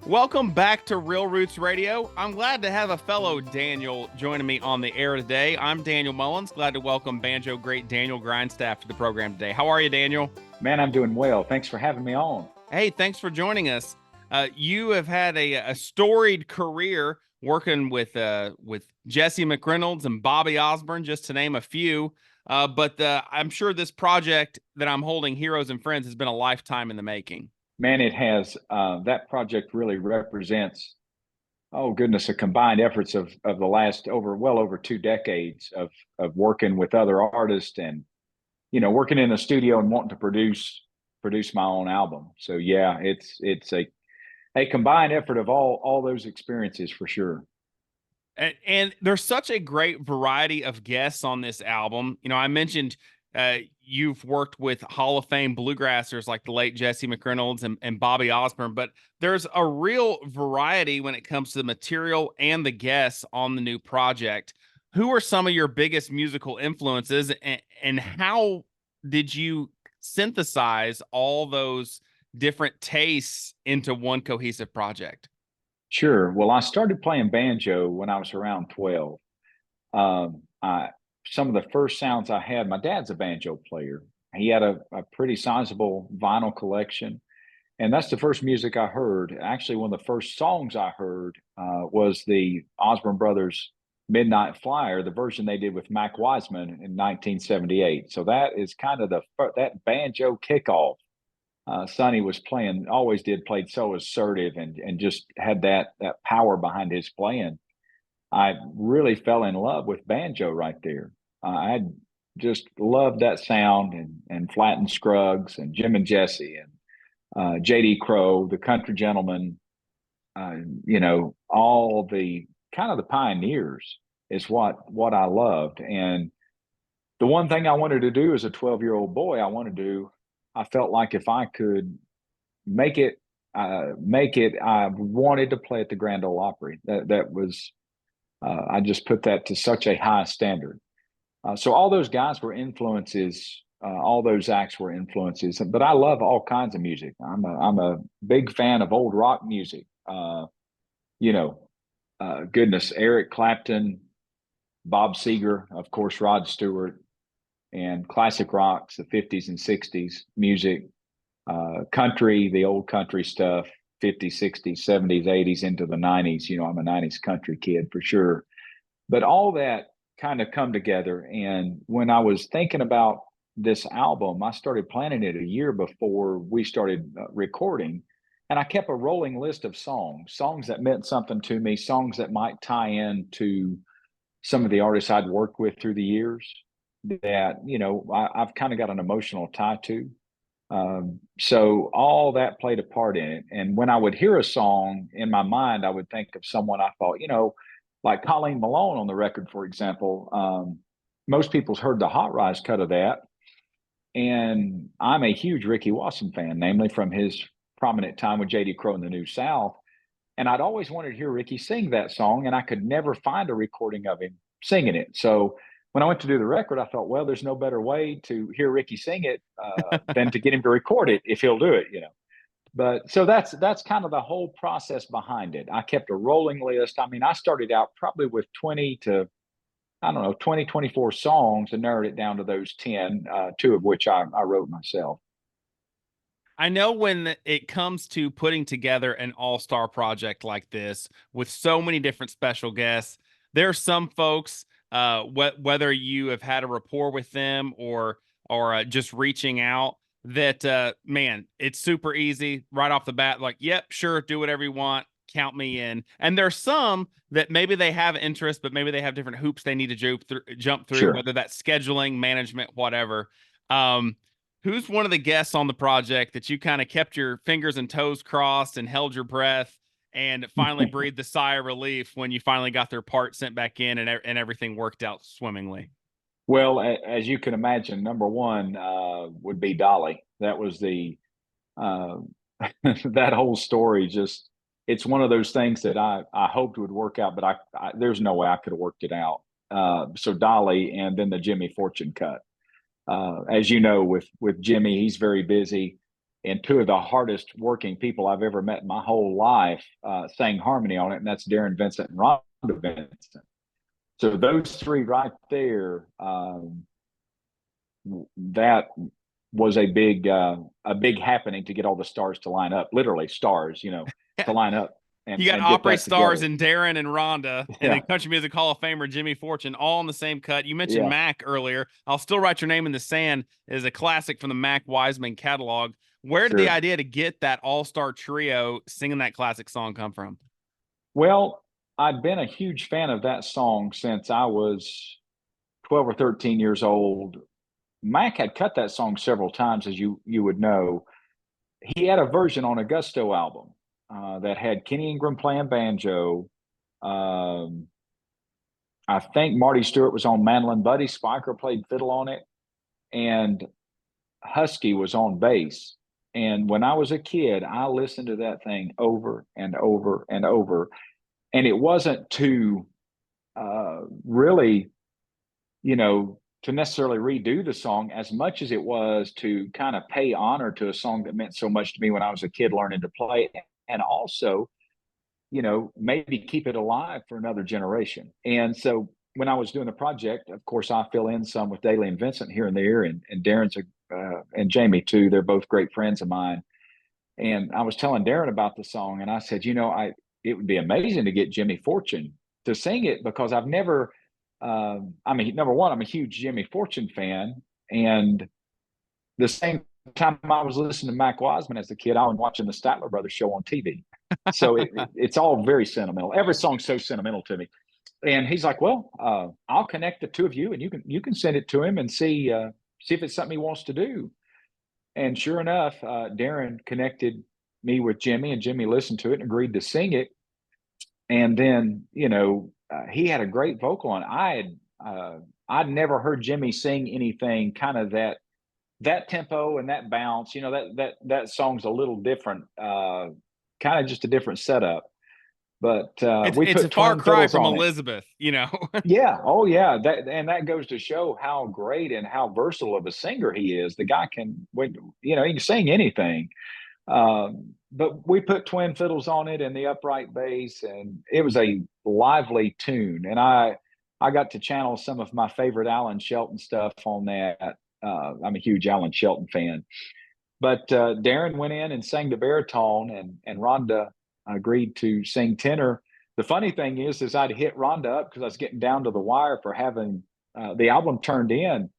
Welcome back to Real Roots Radio. I'm glad to have a fellow Daniel joining me on the air today. I'm Daniel Mullins. Glad to welcome banjo great Daniel Grindstaff to the program today. How are you, Daniel? Man, I'm doing well. Thanks for having me on. Hey, thanks for joining us. You have had a storied career working with Jesse McReynolds and Bobby Osborne, just to name a few. But I'm sure this project that I'm holding, Heroes and Friends, has been a lifetime in the making. Man, it has. That project really represents, oh goodness, a combined efforts of the last well over 2 decades of working with other artists and working in the studio and wanting to produce my own album. So yeah, it's a combined effort of all those experiences for sure. And there's such a great variety of guests on this album. I mentioned you've worked with Hall of Fame bluegrassers like the late Jesse McReynolds and Bobby Osborne, but there's a real variety when it comes to the material and the guests on the new project. Who are some of your biggest musical influences, and how did you synthesize all those different tastes into one cohesive project? Sure. Well, I started playing banjo when I was around 12. Some of the first sounds I had, my dad's a banjo player. He had a pretty sizable vinyl collection. And that's the first music I heard. Actually, one of the first songs I heard was the Osborne Brothers Midnight Flyer, the version they did with Mac Wiseman in 1978. So that is kind of that banjo kickoff. Sonny was playing, always played so assertive and just had that power behind his playing. I really fell in love with banjo right there. I just loved that sound and Flatt and Scruggs and Jim and Jesse and J.D. Crowe, the Country Gentlemen, all the kind of the pioneers is what I loved. And the one thing I wanted to do as a 12-year-old boy, I felt like if I could make it, I wanted to play at the Grand Ole Opry. That was, I just put that to such a high standard. So all those guys were influences. All those acts were influences. But I love all kinds of music. I'm a big fan of old rock music. Goodness, Eric Clapton, Bob Seger, of course, Rod Stewart, and classic rocks, the 50s and 60s music, country, the old country stuff, 50s, 60s, 70s, 80s into the 90s. I'm a 90s country kid for sure. But all that kind of come together. And when I was thinking about this album, I started planning it a year before we started recording. And I kept a rolling list of songs that meant something to me, songs that might tie in to some of the artists I'd worked with through the years that, I've kind of got an emotional tie to. So all that played a part in it. And when I would hear a song in my mind, I would think of someone I thought, like Colleen Malone on the record, for example. Most people's heard the Hot Rise cut of that. And I'm a huge Ricky Watson fan, namely from his prominent time with J.D. Crowe in the New South. And I'd always wanted to hear Ricky sing that song, and I could never find a recording of him singing it. So when I went to do the record, I thought, well, there's no better way to hear Ricky sing it than to get him to record it if he'll do it, But so that's kind of the whole process behind it. I kept a rolling list. I mean, I started out probably with 20 to, I don't know, 20, 24 songs and narrowed it down to those 10, two of which I wrote myself. I know when it comes to putting together an all-star project like this with so many different special guests, there are some folks, whether you have had a rapport with them or just reaching out, that man, it's super easy right off the bat. Like, yep, sure, do whatever you want, count me in. And there's some that maybe they have interest, but maybe they have different hoops they need to jump through, Sure. whether that's scheduling, management, whatever. Who's one of the guests on the project that you kind of kept your fingers and toes crossed and held your breath and finally breathed the sigh of relief when you finally got their part sent back in and everything worked out swimmingly? Well, as you can imagine, number one would be Dolly. That was uh, that whole story. Just it's one of those things that I hoped would work out, but there's no way I could have worked it out. So Dolly, and then the Jimmy Fortune cut. As you know, with Jimmy, he's very busy. and two of the hardest working people I've ever met in my whole life sang harmony on it, and that's Darren Vincent and Rhonda Vincent. So those three right there, that was a big happening to get all the stars to line up, literally stars, to line up You got and get Opry that stars together. in Darren and Rhonda, and then Yeah, Country Music Hall of Famer Jimmy Fortune, all in the same cut. You mentioned yeah, Mac earlier. I'll Still Write Your Name in the Sand is a classic from the Mac Wiseman catalog. Where did the sure. idea to get that all-star trio singing that classic song come from? Well, I'd been a huge fan of that song since I was 12 or 13 years old. Mac had cut that song several times, as you would know. He had a version on a Gusto album that had Kenny Ingram playing banjo. Um, I think Marty Stewart was on mandolin. Buddy Spiker played fiddle on it, and Husky was on bass. And when I was a kid, I listened to that thing over and over and over. And it wasn't to really, to necessarily redo the song as much as it was to kind of pay honor to a song that meant so much to me when I was a kid learning to play. And also, maybe keep it alive for another generation. And so when I was doing the project, of course, I fill in some with Daly and Vincent here and there, and Darren's and Jamie too. They're both great friends of mine. And I was telling Darren about the song, and I said, it would be amazing to get Jimmy Fortune to sing it because I've never. Number one, I'm a huge Jimmy Fortune fan, and the same time I was listening to Mac Wiseman as a kid, I was watching the Statler Brothers show on TV. So it's all very sentimental. Every song's so sentimental to me. And he's like, "Well, I'll connect the two of you, and you can send it to him and see if it's something he wants to do." And sure enough, Darren connected me with Jimmy, and Jimmy listened to it and agreed to sing it. And then, he had a great vocal, and I'd never heard Jimmy sing anything kind of that tempo and that bounce. That song's a little different, kind of just a different setup. But we It's a put far twin cry fiddles from on it. Elizabeth, Yeah. Oh, yeah. That goes to show how great and how versatile of a singer he is. The guy he can sing anything. But we put twin fiddles on it and the upright bass, and it was a lively tune. And I got to channel some of my favorite Alan Shelton stuff on that. I'm a huge Alan Shelton fan. But Darren went in and sang the baritone, and Rhonda agreed to sing tenor. The funny thing is I'd hit Rhonda up because I was getting down to the wire for having the album turned in.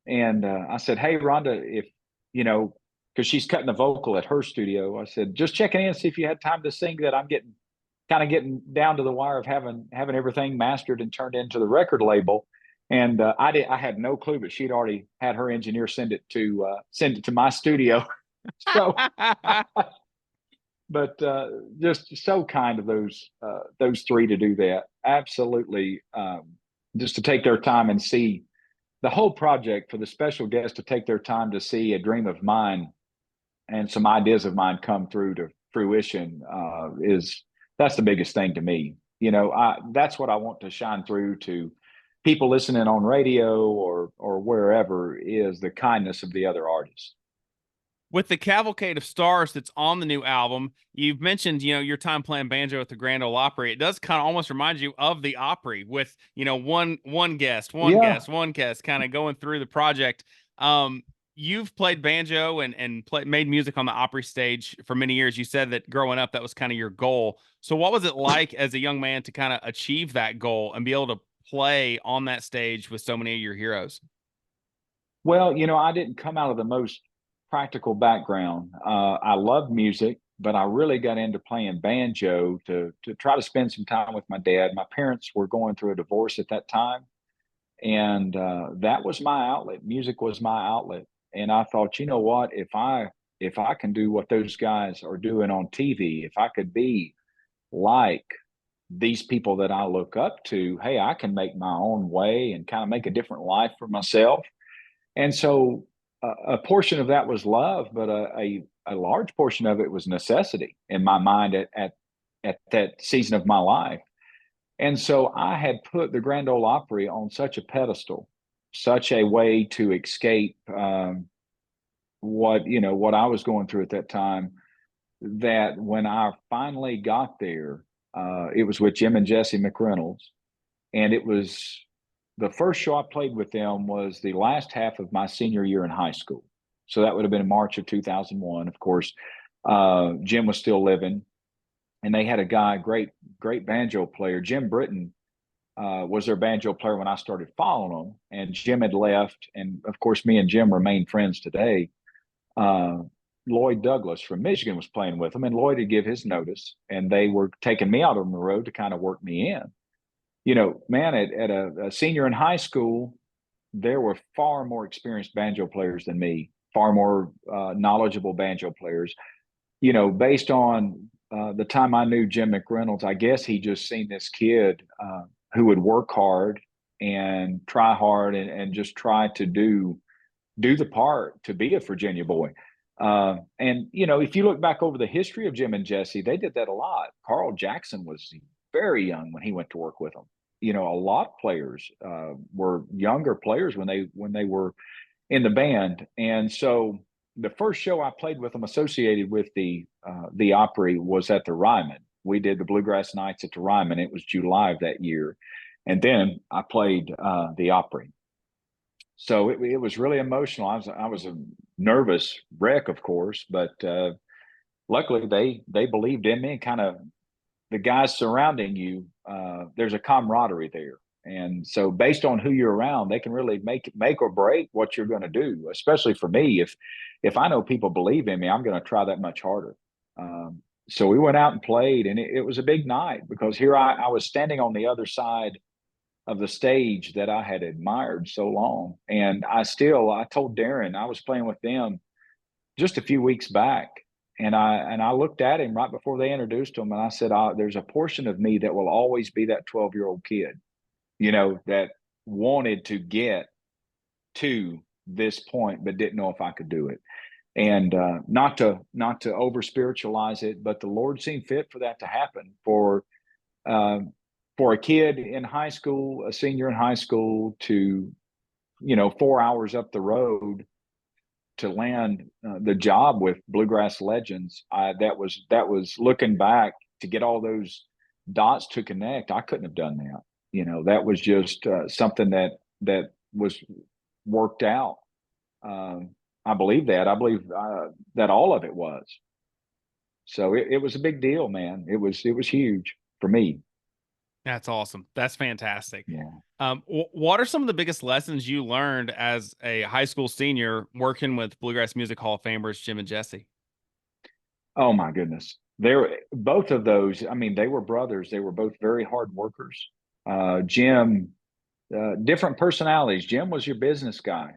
And I said, "Hey, Rhonda, if, because she's cutting the vocal at her studio, I said, just checking in and see if you had time to sing that. I'm getting down to the wire of having everything mastered and turned into the record label." And I had no clue, but she'd already had her engineer send it to my studio. So, but just so kind of those three to do that. Absolutely, just to take their time and see the whole project, for the special guest to take their time to see a dream of mine and some ideas of mine come through to fruition, that's the biggest thing to me. That's what I want to shine through to people listening on radio or wherever, is the kindness of the other artists. With the cavalcade of stars that's on the new album, you've mentioned, your time playing banjo at the Grand Ole Opry. It does kind of almost remind you of the Opry with, one guest, Yeah. one guest, kind of going through the project. You've played banjo and made music on the Opry stage for many years. You said that growing up, that was kind of your goal. So what was it like as a young man to kind of achieve that goal and be able to play on that stage with so many of your heroes? Well, I didn't come out of the most practical background. I love music, but I really got into playing banjo to try to spend some time with my dad. My parents were going through a divorce at that time, and that was my outlet. Music was my outlet, and I thought, you know what? If I can do what those guys are doing on TV, if I could be like these people that I look up to, hey, I can make my own way and kind of make a different life for myself. And so a portion of that was love, but a large portion of it was necessity in my mind at that season of my life. And so I had put the Grand Ole Opry on such a pedestal, such a way to escape what I was going through at that time, that when I finally got there, it was with Jim and Jesse McReynolds, and it was the first show I played with them was the last half of my senior year in high school. So that would have been in March of 2001. Of course, Jim was still living, and they had a guy, great banjo player, Jim Britton, was their banjo player when I started following them, and Jim had left, and of course, me and Jim remain friends today. Uh, Lloyd Douglas from Michigan was playing with them, and Lloyd had give his notice, and they were taking me out on the road to kind of work me in. Man, at a senior in high school, there were far more experienced banjo players than me, far more knowledgeable banjo players. Based on the time I knew Jim McReynolds, I guess he just seen this kid who would work hard and try hard and just try to do the part to be a Virginia boy. And if you look back over the history of Jim and Jesse, they did that a lot. Carl Jackson was very young when he went to work with them. A lot of players were younger players when they were in the band. And so the first show I played with them associated with the Opry was at the Ryman. We did the Bluegrass Nights at the Ryman. It was July of that year. And then I played the Opry. So it was really emotional. I was a nervous wreck, of course, but luckily they believed in me, and kind of the guys surrounding you. There's a camaraderie there, and so based on who you're around, they can really make or break what you're going to do. Especially for me, if I know people believe in me, I'm going to try that much harder. So we went out and played, and it was a big night because here I was standing on the other side of the stage that I had admired so long. And I told Darren, I was playing with them just a few weeks back. And I looked at him right before they introduced him, and I said, there's a portion of me that will always be that 12-year-old kid, that wanted to get to this point, but didn't know if I could do it. And not to over spiritualize it, but the Lord seemed fit for that to happen for a kid in high school, a senior in high school, to 4 hours up the road to land the job with Bluegrass Legends. That was looking back, to get all those dots to connect. I couldn't have done that. That was just something that was worked out. I believe that. I believe that all of it was. So it was a big deal, man. It was huge for me. That's awesome. That's fantastic. Yeah. What are some of the biggest lessons you learned as a high school senior working with Bluegrass Music Hall of Famers Jim and Jesse? Oh my goodness. Both of those, I mean, they were brothers. They were both very hard workers. Jim, different personalities. Jim was your business guy.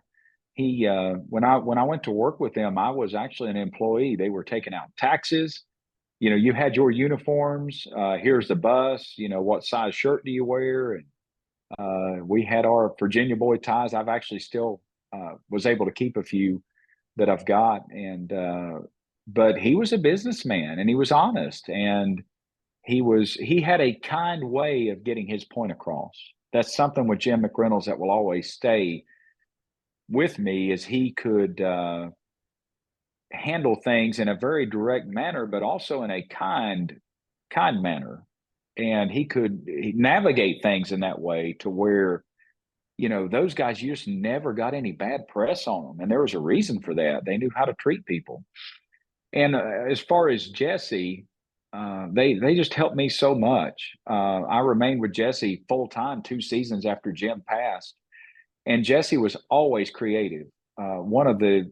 He when I went to work with them, I was actually an employee. They were taking out taxes. You had your uniforms. Here's the bus. What size shirt do you wear? And we had our Virginia boy ties. I've actually still was able to keep a few that I've got. And but he was a businessman, and he was honest, and he had a kind way of getting his point across. That's something with Jim McReynolds that will always stay with me, is he could handle things in a very direct manner, but also in a kind manner. And he could navigate things in that way to where, those guys just never got any bad press on them. And there was a reason for that. They knew how to treat people. And as far as Jesse, they just helped me so much. I remained with Jesse full time 2 seasons after Jim passed. And Jesse was always creative. One of the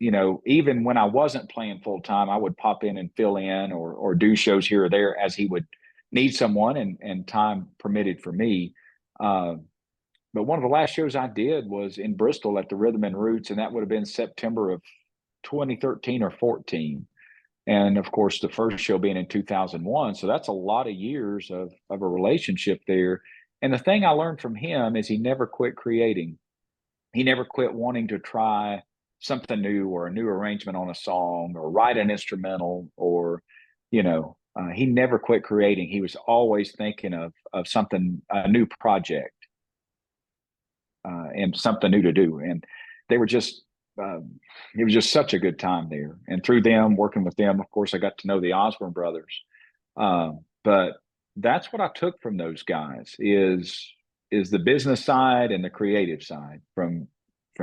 even when I wasn't playing full time, I would pop in and fill in or do shows here or there as he would need someone, and time permitted for me. But one of the last shows I did was in Bristol at the Rhythm and Roots, and that would have been September of 2013 or 14. And of course, the first show being in 2001. So that's a lot of years of a relationship there. And the thing I learned from him is he never quit creating. He never quit wanting to try something new, or a new arrangement on a song, or write an instrumental, or he never quit creating. He was always thinking of something, a new project, and something new to do. And they were just it was just such a good time there. And through them, working with them, of course, I got to know the Osborne brothers. But that's what I took from those guys is the business side and the creative side from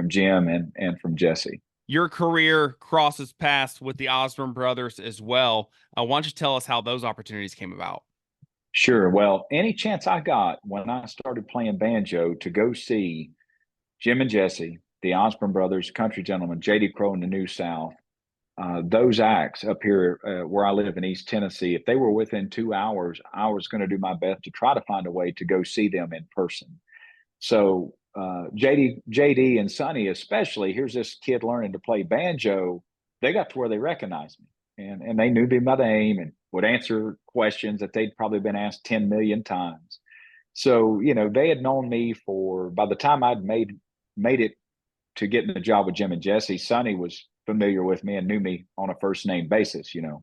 Jim and from Jesse. Your career crosses paths with the Osborne brothers as well. Why don't you tell us how those opportunities came about? Sure. Well, any chance I got when I started playing banjo to go see Jim and Jesse, the Osborne brothers, country gentlemen, J.D. Crowe and the New South, those acts up here where I live in East Tennessee, if they were within 2 hours, I was going to do my best to try to find a way to go see them in person. So JD and Sonny especially, here's this kid learning to play banjo. They got to where they recognized me, and they knew me by name and would answer questions that they'd probably been asked 10 million times. So, you know, they had known me for, by the time I'd made it to getting the job with Jim and Jesse, Sonny was familiar with me and knew me on a first name basis, you know.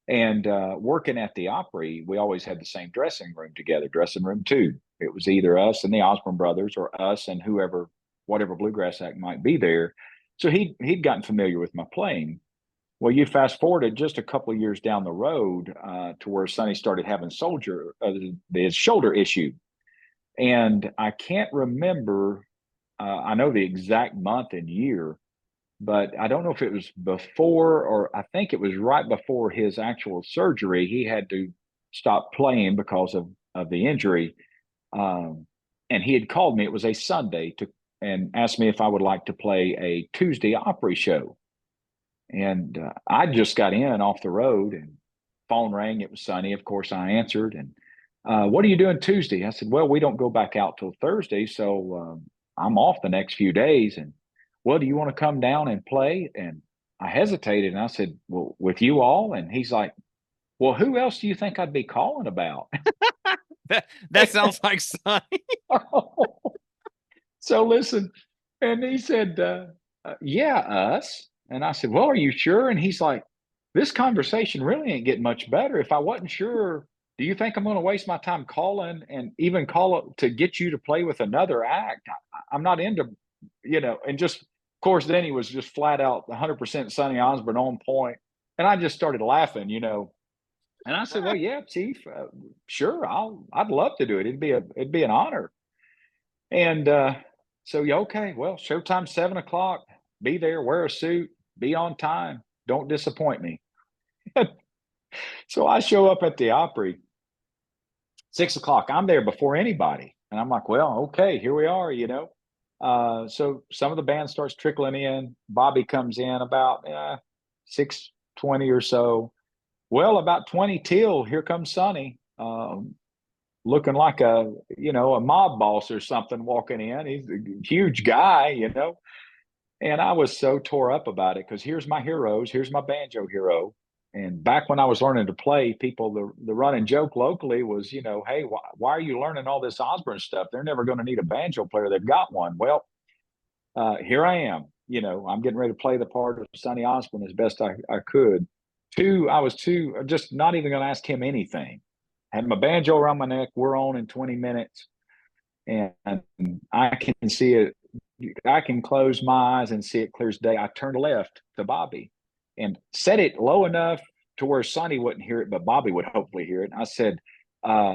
And working at the Opry, we always had the same dressing room together, dressing room two. It was either us and the Osborne brothers or us and whoever, whatever bluegrass act might be there. So he'd gotten familiar with my playing. Well, you fast forwarded just a couple of years down the road to where Sonny started having his shoulder issue. And I can't remember, I know the exact month and year, but I don't know if it was before or I think it was right before his actual surgery. He had to stop playing because of the injury. And he had called me, it was a Sunday, and asked me if I would like to play a Tuesday Opry show. And I just got in off the road and phone rang. It was Sonny. Of course, I answered. And what are you doing Tuesday? I said, well, we don't go back out till Thursday. So I'm off the next few days. And well, do you want to come down and play? And I hesitated and I said, well, with you all? And he's like, well, who else do you think I'd be calling about? that sounds like Sonny. So listen, and he said, yeah, us. And I said, well, are you sure? And he's like, this conversation really ain't getting much better. If I wasn't sure, do you think I'm going to waste my time calling and even call to get you to play with another act? I'm not into, you know, and just, of course, then he was just flat out 100% Sonny Osborne on point. And I just started laughing, you know. And I said, well, yeah, Chief, sure. I'd love to do it. It'd be an honor. And so, yeah, okay, well, showtime 7 o'clock, be there, wear a suit, be on time. Don't disappoint me. So I show up at the Opry, 6 o'clock. I'm there before anybody. And I'm like, well, okay, here we are, you know. So some of the band starts trickling in. Bobby comes in about 6:20 or so. Well, about 20 till, here comes Sonny, looking like a mob boss or something walking in. He's a huge guy, you know. And I was so tore up about it because here's my heroes. Here's my banjo hero. And back when I was learning to play, people, the running joke locally was, you know, hey, why are you learning all this Osborne stuff? They're never going to need a banjo player. They've got one. Well, here I am. You know, I'm getting ready to play the part of Sonny Osborne as best I could. I was just not even going to ask him anything. Had my banjo around my neck. We're on in 20 minutes. And I can see it. I can close my eyes and see it clear as day. I turned left to Bobby and said it low enough to where Sonny wouldn't hear it, but Bobby would hopefully hear it. And I said,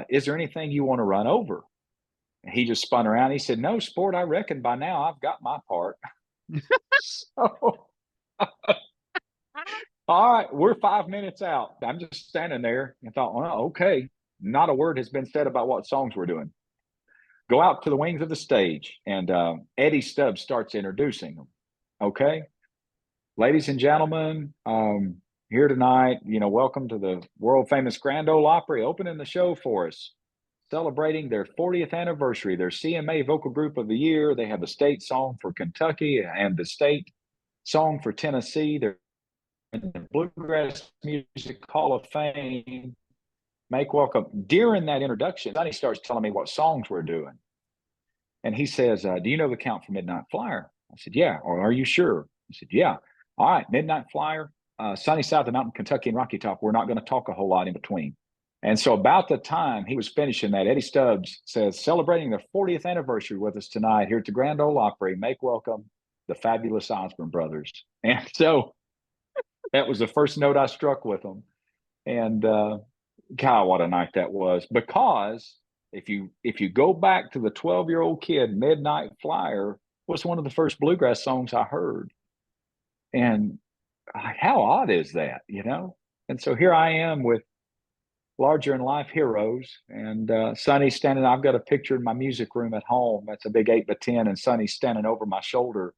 is there anything you want to run over? And he just spun around. He said, no, sport, I reckon by now I've got my part. So, all right, we're 5 minutes out. I'm just standing there and thought, well, okay. Not a word has been said about what songs we're doing. Go out to the wings of the stage, and Eddie Stubbs starts introducing them. Okay, ladies and gentlemen, here tonight, you know, welcome to the world famous Grand Ole Opry, opening the show for us, celebrating their 40th anniversary, their CMA Vocal Group of the Year. They have the state song for Kentucky and the state song for Tennessee. They're in the Bluegrass Music Hall of Fame. Make welcome. During that introduction, Sonny starts telling me what songs we're doing. And he says, do you know the count for Midnight Flyer? I said, yeah. Or are you sure? He said, yeah. All right, Midnight Flyer, Sunny South of Mountain, Kentucky, and Rocky Top. We're not going to talk a whole lot in between. And so about the time he was finishing that, Eddie Stubbs says, celebrating their 40th anniversary with us tonight here at the Grand Ole Opry. Make welcome the fabulous Osborne brothers. And so that was the first note I struck with them. And God, what a night that was. Because if you go back to the 12-year-old kid, Midnight Flyer was one of the first bluegrass songs I heard. And how odd is that, you know? And so here I am with larger in life heroes, and Sonny's standing. I've got a picture in my music room at home. That's a big 8x10, and Sonny's standing over my shoulder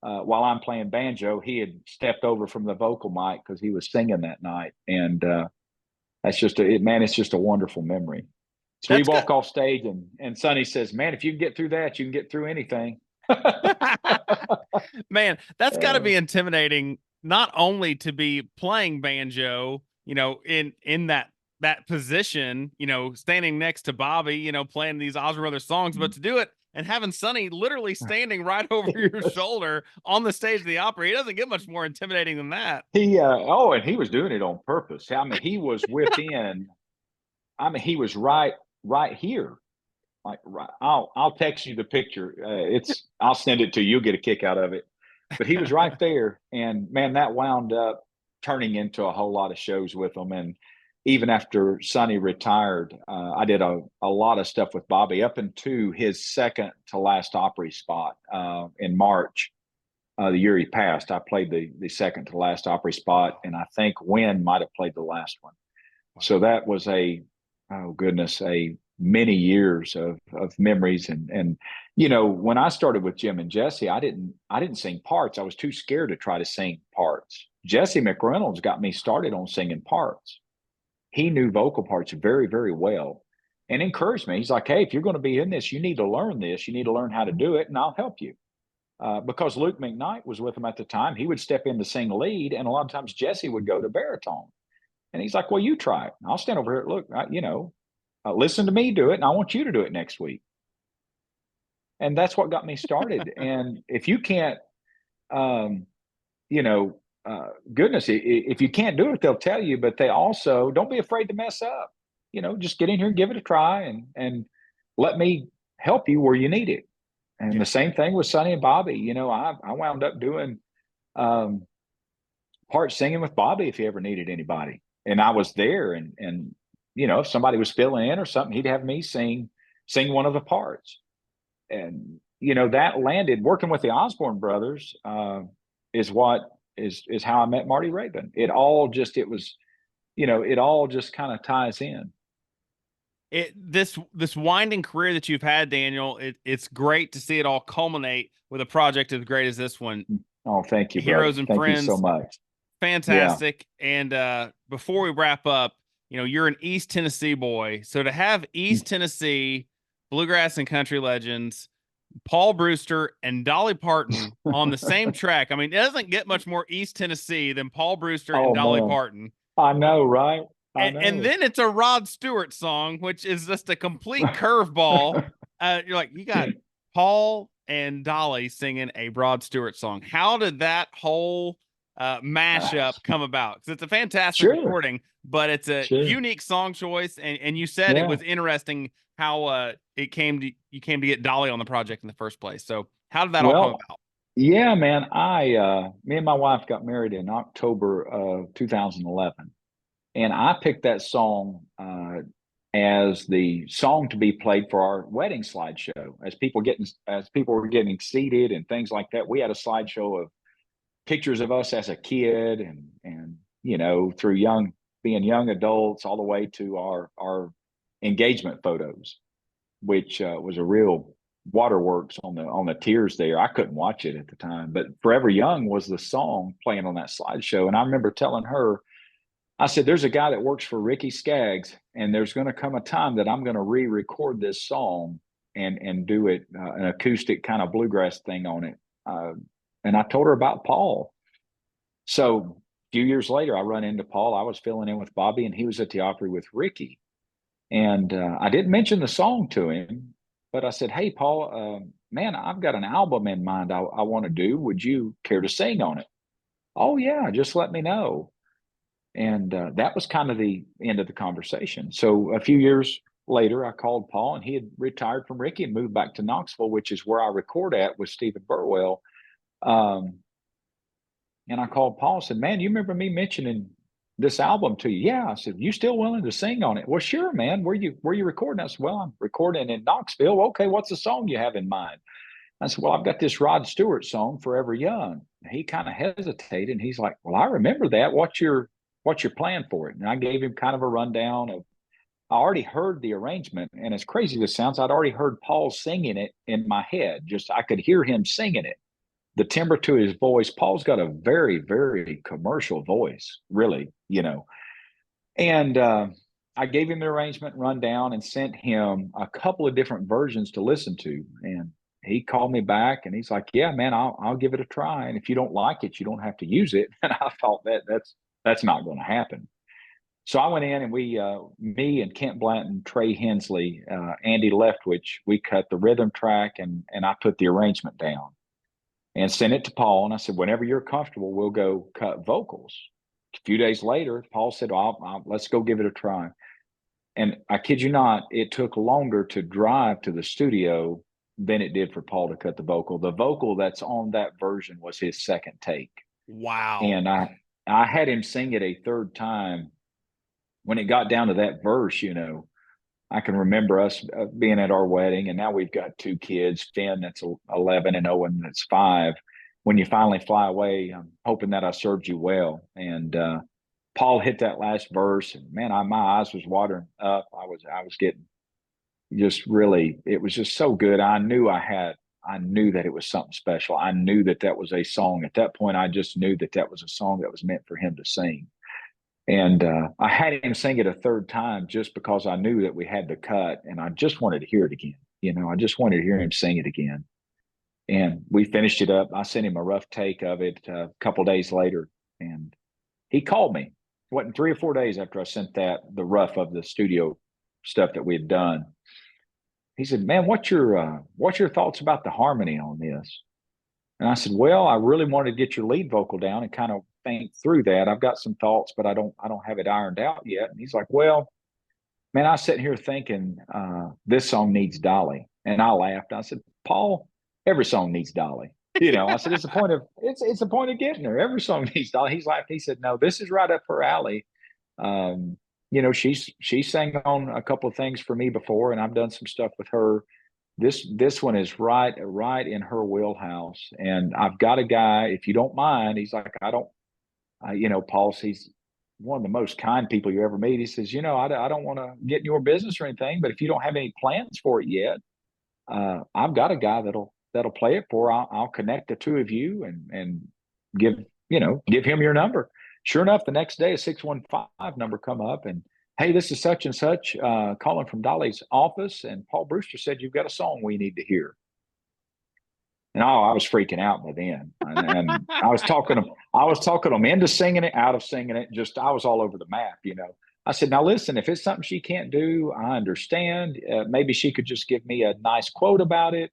while I'm playing banjo. He had stepped over from the vocal mic because he was singing that night, and that's just it's just a wonderful memory. So we walk off stage, and Sonny says, "Man, if you can get through that, you can get through anything." Man, that's got to be intimidating. Not only to be playing banjo, you know, in that position, you know, standing next to Bobby, you know, playing these Osborne Brothers songs, but to do it and having Sonny literally standing right over your shoulder on the stage of the Opry. It doesn't get much more intimidating than that. And he was doing it on purpose. I mean, he was within. I mean, he was right here. Like, right, I'll text you the picture. I'll send it to you. You'll get a kick out of it. But he was right there, and man, that wound up turning into a whole lot of shows with him. And even after Sonny retired, I did a lot of stuff with Bobby up into his second to last Opry spot in March. The year he passed, I played the second to last Opry spot, and I think Wynn might have played the last one. Wow. So that was a many years of memories. And you know, when I started with Jim and Jesse, I didn't sing parts. I was too scared to try to sing parts. Jesse McReynolds got me started on singing parts. He knew vocal parts very, very well and encouraged me. He's like, "Hey, if you're going to be in this, you need to learn this. You need to learn how to do it, and I'll help you." Because Luke McKnight was with him at the time. He would step in to sing lead, and a lot of times Jesse would go to baritone. And he's like, "Well, you try it. I'll stand over here. Look, listen to me do it, and I want you to do it next week." And that's what got me started. And if you can't, goodness, if you can't do it, they'll tell you, but they also don't be afraid to mess up. You know, just get in here and give it a try, and let me help you where you need it. And the same thing with Sonny and Bobby. You know, I wound up doing part singing with Bobby if he ever needed anybody. And I was there, and you know, if somebody was filling in or something, he'd have me sing one of the parts. And you know, that landed working with the Osborne brothers is how I met Marty Raybon. It all just kind of ties in. This winding career that you've had, Daniel, it's great to see it all culminate with a project as great as this one. Oh, thank you, Heroes brother. and Friends. Thank you so much. Fantastic. Yeah. And before we wrap up, you know, you're an East Tennessee boy. So to have East Tennessee bluegrass and country legends, Paul Brewster and Dolly Parton on the same track. I mean, it doesn't get much more East Tennessee than Paul Brewster and Dolly Parton. I know, right? And then it's a Rod Stewart song, which is just a complete curveball. You're like, you got Paul and Dolly singing a Rod Stewart song. How did that whole mashup come about? Because it's a fantastic recording, but it's a unique song choice. And you said it was interesting how you came to get Dolly on the project in the first place. So how did that all come about? Yeah, man. Me and my wife got married in October of 2011. And I picked that song as the song to be played for our wedding slideshow. As people were getting seated and things like that, we had a slideshow of pictures of us as a kid, and you know, through being young adults all the way to our engagement photos, which was a real waterworks on the tears there. I couldn't watch it at the time, but Forever Young was the song playing on that slideshow. And I remember telling her, I said, "There's a guy that works for Ricky Skaggs, and there's going to come a time that I'm going to re-record this song and do it an acoustic kind of bluegrass thing on it." And I told her about Paul. So a few years later, I run into Paul. I was filling in with Bobby, and he was at the Opry with Ricky. And I didn't mention the song to him, but I said, "Hey, Paul, man, I've got an album in mind I want to do. Would you care to sing on it?" "Oh, yeah, just let me know." And that was kind of the end of the conversation. So a few years later, I called Paul, and he had retired from Ricky and moved back to Knoxville, which is where I record at with Stephen Burwell. And I called Paul and said, man, you remember me mentioning this album to you? Yeah. I said, you still willing to sing on it? Well, sure, man. Where you recording? I said, well, I'm recording in Knoxville. Okay, what's the song you have in mind? I said, well, I've got this Rod Stewart song, Forever Young. He kind of hesitated and he's like, well, I remember that. What's your plan for it? And I gave him kind of a rundown of, I already heard the arrangement. And as crazy as it sounds, I'd already heard Paul singing it in my head. Just, I could hear him singing it. The timbre to his voice. Paul's got a very, very commercial voice, really, And I gave him the arrangement rundown and sent him a couple of different versions to listen to. And he called me back and he's like, yeah, man, I'll give it a try. And if you don't like it, you don't have to use it. And I thought that's not going to happen. So I went in and me and Kent Blanton, Trey Hensley, Andy Leftwich, we cut the rhythm track and I put the arrangement down and sent it to Paul. And I said, whenever you're comfortable, we'll go cut vocals. A few days later, Paul said, let's go give it a try. And I kid you not, it took longer to drive to the studio than it did for Paul to cut the vocal. The vocal that's on that version was his second take. Wow. And I had him sing it a third time. When it got down to that verse, I can remember us being at our wedding, and now we've got two kids, Finn that's 11 and Owen that's 5. When you finally fly away, I'm hoping that I served you well. And Paul hit that last verse, and man, my eyes was watering up. I was getting just really, it was just so good. I knew that it was something special. I knew that was a song. At that point, I just knew that was a song that was meant for him to sing. And I had him sing it a third time just because I knew that we had the cut and I just wanted to hear it again. I just wanted to hear him sing it again. And we finished it up. I sent him a rough take of it a couple days later. And he called me. It wasn't 3 or 4 days after I sent the rough of the studio stuff that we had done. He said, man, what's your thoughts about the harmony on this? And I said, well, I really wanted to get your lead vocal down and kind of think through that. I've got some thoughts, but I don't have it ironed out yet. And he's like, well, man, I was sitting here thinking this song needs Dolly. And I laughed. I said, Paul, every song needs Dolly. I said, it's the point of getting her. Every song needs Dolly. He's like, he said, no, this is right up her alley. She sang on a couple of things for me before, and I've done some stuff with her. This one is right in her wheelhouse. And I've got a guy, if you don't mind, he's like, Paul, he's one of the most kind people you ever meet. He says, I don't want to get in your business or anything, but if you don't have any plans for it yet, I've got a guy that'll play it for. I'll connect the two of you and give him your number. Sure enough, the next day a 615 number come up and, hey, this is such and such, calling from Dolly's office, and Paul Brewster said you've got a song we need to hear. And I was freaking out by then, and I was talking them into singing it, out of singing it. Just I was all over the map, I said, now listen, if it's something she can't do, I understand. Maybe she could just give me a nice quote about it.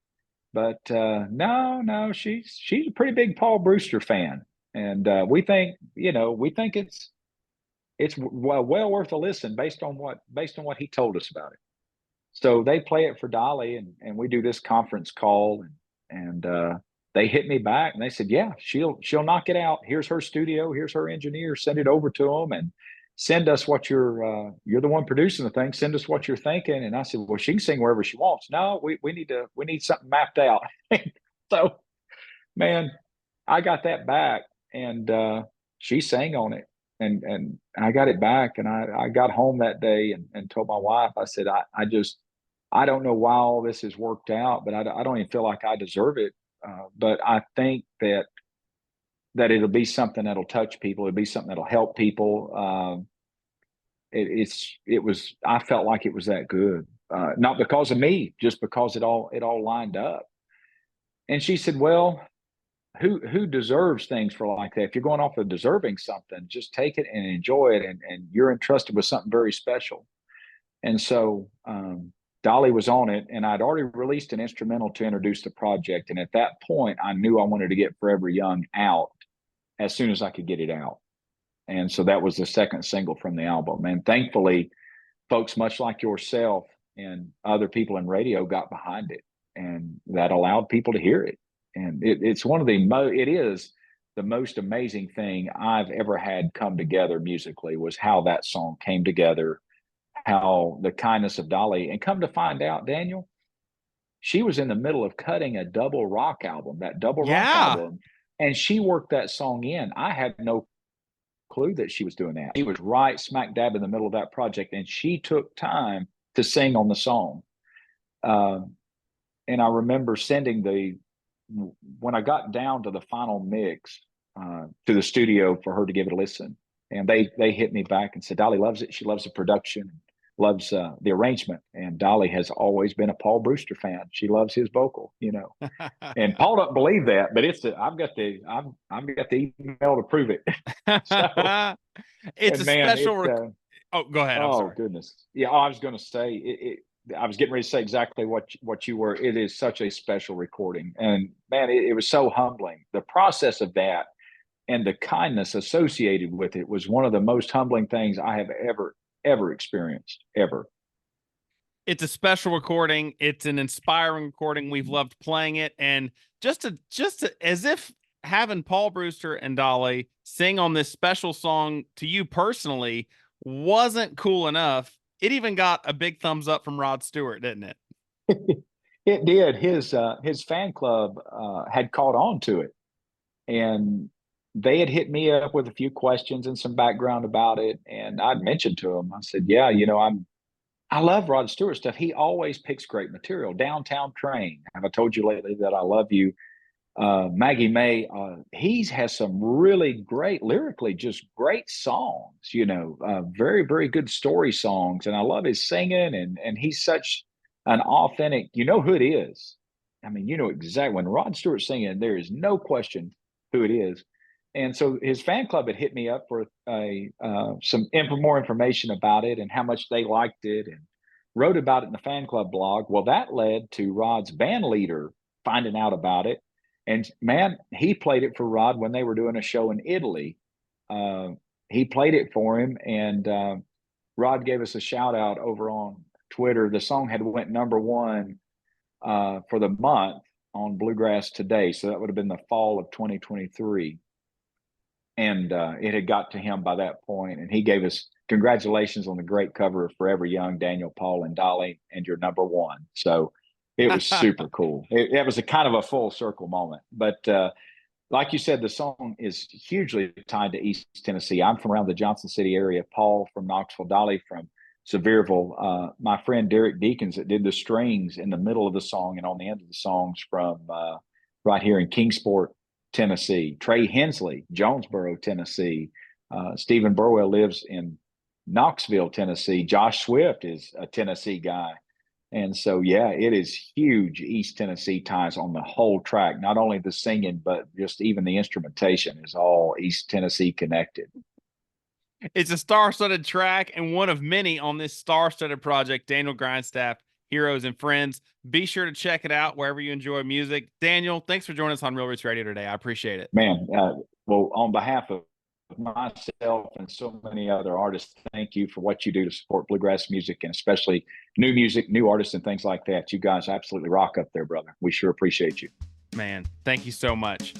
But no, she's a pretty big Paul Brewster fan, and we think it's well worth a listen based on what he told us about it. So they play it for Dolly, and we do this conference call, and they hit me back and they said, yeah, she'll knock it out. Here's her studio. Here's her engineer. Send it over to them and send us what you're the one producing the thing. Send us what you're thinking. And I said, well, she can sing wherever she wants. No, we need something mapped out. So, man, I got that back and she sang on it. And I got it back, and I got home that day and told my wife, I said, I don't know why all this has worked out, but I don't even feel like I deserve it. But I think that it'll be something that'll touch people. It'll be something that'll help people. I felt like it was that good, not because of me, just because it all lined up. And she said, well, who deserves things for like that? If you're going off of deserving something, just take it and enjoy it. And you're entrusted with something very special. And so, Dolly was on it, and I'd already released an instrumental to introduce the project. And at that point, I knew I wanted to get Forever Young out as soon as I could get it out. And so that was the second single from the album. And thankfully, folks much like yourself and other people in radio got behind it, and that allowed people to hear it. And it's one of the it is the most amazing thing I've ever had come together musically, was how that song came together, how the kindness of Dolly, and come to find out, Daniel, she was in the middle of cutting a that double rock Yeah. album, and she worked that song in. I had no clue that she was doing that. She was right smack dab in the middle of that project, and she took time to sing on the song. Um, and I remember sending when I got down to the final mix to the studio for her to give it a listen, and they hit me back and said Dolly loves it. She loves the production, loves the arrangement, and Dolly has always been a Paul Brewster fan. She loves his vocal, And Paul don't believe that, but I've got the email to prove it. So, It's and a man, special. Oh, go ahead. I'm oh sorry. goodness, yeah. I was going to say I was getting ready to say exactly what you were. It is such a special recording, and man, it was so humbling. The process of that and the kindness associated with it was one of the most humbling things I have ever experienced, ever. It's a special recording. It's an inspiring recording. We've loved playing it, and just to as if having Paul Brewster and Dolly sing on this special song to you personally wasn't cool enough. It even got a big thumbs up from Rod Stewart, didn't it? It did. His fan club had caught on to it, and they had hit me up with a few questions and some background about it. And I'd mentioned to them, I said, "Yeah, I love Rod Stewart stuff. He always picks great material. Downtown Train. Have I told you lately that I love you? Maggie May. He has some really great lyrically, just great songs. Very very good story songs. And I love his singing. And he's such an authentic. You know who it is. I mean, you know exactly when Rod Stewart's singing. There is no question who it is. And so his fan club had hit me up for some more information about it and how much they liked it, and wrote about it in the fan club blog. Well, that led to Rod's band leader finding out about it. And man, he played it for Rod when they were doing a show in Italy. Uh, he played it for him, and Rod gave us a shout out over on Twitter. The song had went number 1 for the month on Bluegrass Today, so that would have been the fall of 2023. And it had got to him by that point, and he gave us congratulations on the great cover of Forever Young, Daniel, Paul, and Dolly, and you're number 1. So it was super cool. It was a kind of a full circle moment. But like you said, the song is hugely tied to East Tennessee. I'm from around the Johnson City area. Paul from Knoxville, Dolly from Sevierville. My friend Derek Deacons that did the strings in the middle of the song and on the end of the songs from right here in Kingsport, Tennessee. Trey Hensley, Jonesboro, Tennessee. Stephen Burwell lives in Knoxville, Tennessee. Josh Swift is a Tennessee guy. And so, yeah, it is huge East Tennessee ties on the whole track. Not only the singing, but just even the instrumentation is all East Tennessee connected. It's a star-studded track and one of many on this star-studded project, Daniel Grindstaff, Heroes and Friends. Be sure to check it out wherever you enjoy music. Daniel, thanks for joining us on Real Roots Radio today. I appreciate it. Man, well, on behalf of myself and so many other artists, thank you for what you do to support bluegrass music, and especially new music, new artists, and things like that. You guys absolutely rock up there, brother. We sure appreciate you. Man, thank you so much.